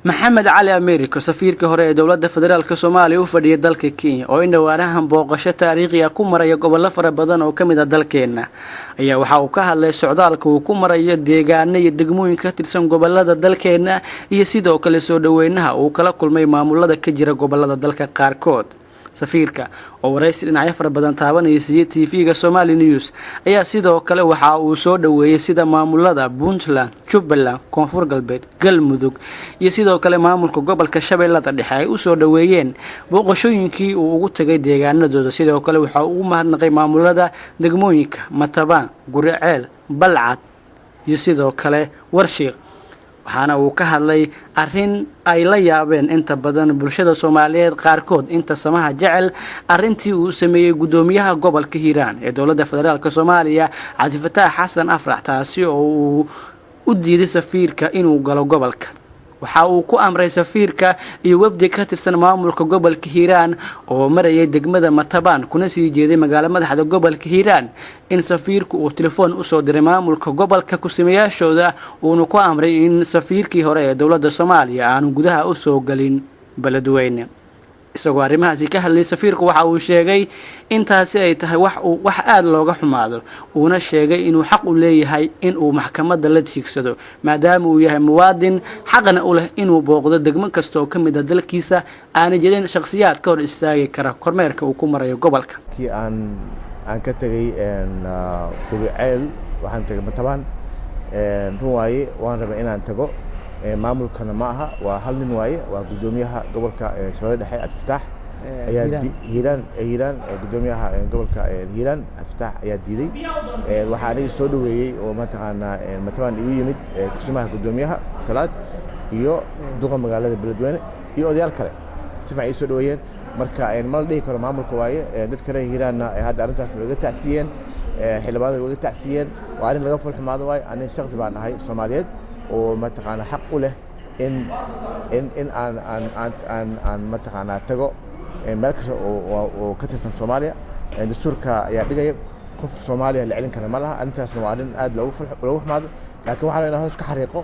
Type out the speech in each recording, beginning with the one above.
maxamed cali Ameeriko safiirka hore ee dowladda federaalka Soomaaliya u fadhiyay dalka Kenya oo indhawaanahan booqasho taariikhi ah ku maraya gobollo fara badan oo kamid ah dalkeena ayaa waxa uu ka hadlay socdaalka uu ku marayo deegaano iyo degmooyin ka tirsan gobollada dalkeena iyo sidoo kale soo dhaweynaha uu kala kulmay maamulada ka jira gobollada dalka qaarkood. safiirka oo waraysi dhinacyo fara badan taabanayay TV-ga Somali News ayaa sidoo kale waxa uu soo dhaweeyay sida maamulada Puntland, Jubaland, Koonfur Galbeed, Galmudug iyo sidoo kale maamulka gobolka Shabeellada Dhexe ay u soo dhaweeyeen booqashooyinkii uu ugu tagay deegaanadooda. sidoo kale waxa uu mahadnaqay maamulada degmooyinka Matabaan, Guriceel, Balcad iyo sidoo kale Warshiiq waxaana uu ka hadlay arrin ay la yaabeen inta badan bulshada Soomaaliyeed qaarkood inta samaha jecel arrintii uu sameeyay gudoomiyaha gobolka Hiiraan ee dowladda federaalka Soomaaliya Cabdi Fataax Xasan Afrax taasi oo uu u diiday safiirka inuu galo gobolka. waxa uu ku amray safiirka iyo wafdi ka tirsan maamulka gobolka Hiiraan oo marayay degmada Matabaan kuna sii jeeday magaalada madaxda gobolka Hiiraan in safiirku uu telefoon u soo diray maamulka gobolka ku sameeyashooda uu ku amray in safiirkii hore ee dowladda Soomaaliya aanu gudaha u soo galin Beledweyne. isagoo arrimahaasi ka hadlay safiirku waxa uu sheegay intaasi ay tahay wax aad looga xumaado uuna sheegay inuu xaq u leeyahay in uu maxkamadda la tiigsado maadaama uu yahay muwaadin xaqna u leh inuu booqdo degmo kasta oo kamid ah dalkiisa aan jirin shakhsiyaad ka hor istaagi kara kormeerka uu ku marayo gobolka. aan ka tagay Guriceel waxaan tagay Matabaan ruwaaye waan rabay inaan tago maamulkana ma aha waa hal nin waaye waa gudoomiyaha gobolka Shabeellada Dhexe Cabdi Fataax ayaa Hiiraan gudoomiyaha gobolka Hiiraan Cabdi Fataax ayaa diiday waxa aniga soo dhaweeyay oo mataqaana Matabaan igu yimid kusimaha gudoomiyaha Salaad iyo duqa magaalada Beledweyne iyo odayaal kale si fiican ay soo dhaweeyeen marka ma la dhihi karo maamulka waaye dad kale Hiiraanna hadda arrintaas way uga tacsiyeen xildhibaanada way uga tacsiyeen waa arrin laga fulxumaado waaye aniga shaqsi baan ahay Soomaaliyeed oo mataqaana xaq u leh in aan mataqaana tago meel kasta oo ka tirsan Soomaaliya dastuurka ayaa dhigaya qof Soomaaliya la celin kara ma laha arrintaasna waa arrin aad loogu xumaado laakiin waxaan inaan iska xariiqo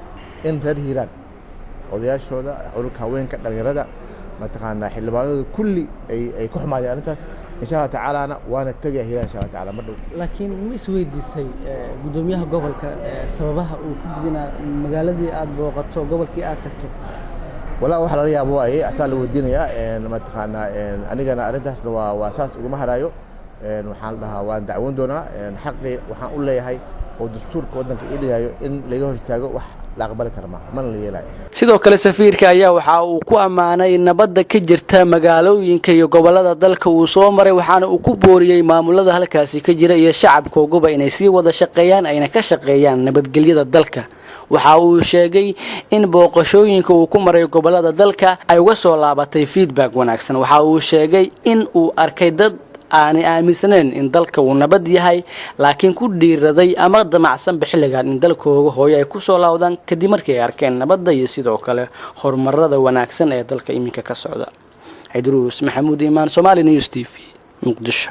in reer Hiiraan odayaashooda ururka haweenka dhalinyarada mataqaana xildhibaanada kulli ay ku xumaadeen arrintaas insha Allah ta'ala waana tagay Hiiraan insha Allah ta'ala madhow. laakiin ma isweydiisay gudoomiyaha gobolka sababaha uu ku didina magaaladii aad booqato gobolkii aad tagto wala waxa la yaabo ay asal wadiinaya mataqaana anigana arrintaasna waa saas ugu maharayo waxaan dhahaa waan dacwoon doonaa xaqi waxaan u leeyahay oo dastuurka wadanka ii dhigayo in laga hortaago wax la aqbali karo ma la yeelay. sidoo kale safiirka ayaa waxa uu ku amaanay nabadda ka jirta magaalooyinka iyo gobolada dalka uu soo maray waxaana uu ku booriyay maamulada halkaasi ka jira iyo shacabkooda inay sii wada shaqeeyaan ayna ka shaqeeyaan nabadgelyada dalka. waxa uu sheegay in booqashooyinka uu ku maray gobolada dalka ay uga soo laabatay feedback wanaagsan. waxa uu sheegay in uu arkay dad aanay aaminsaneen in dalka uu nabad yahay laakiin ku dhiiraday ama damacsan xilligan in dalkooda hooyo ay ku soo laawdaan kadib markii ay arkeen nabadda iyo sidoo kale horumarada wanaagsan ee dalka iminka ka socda. Idruus Maxamuud Imaan, Somali News TV, Muqdisho.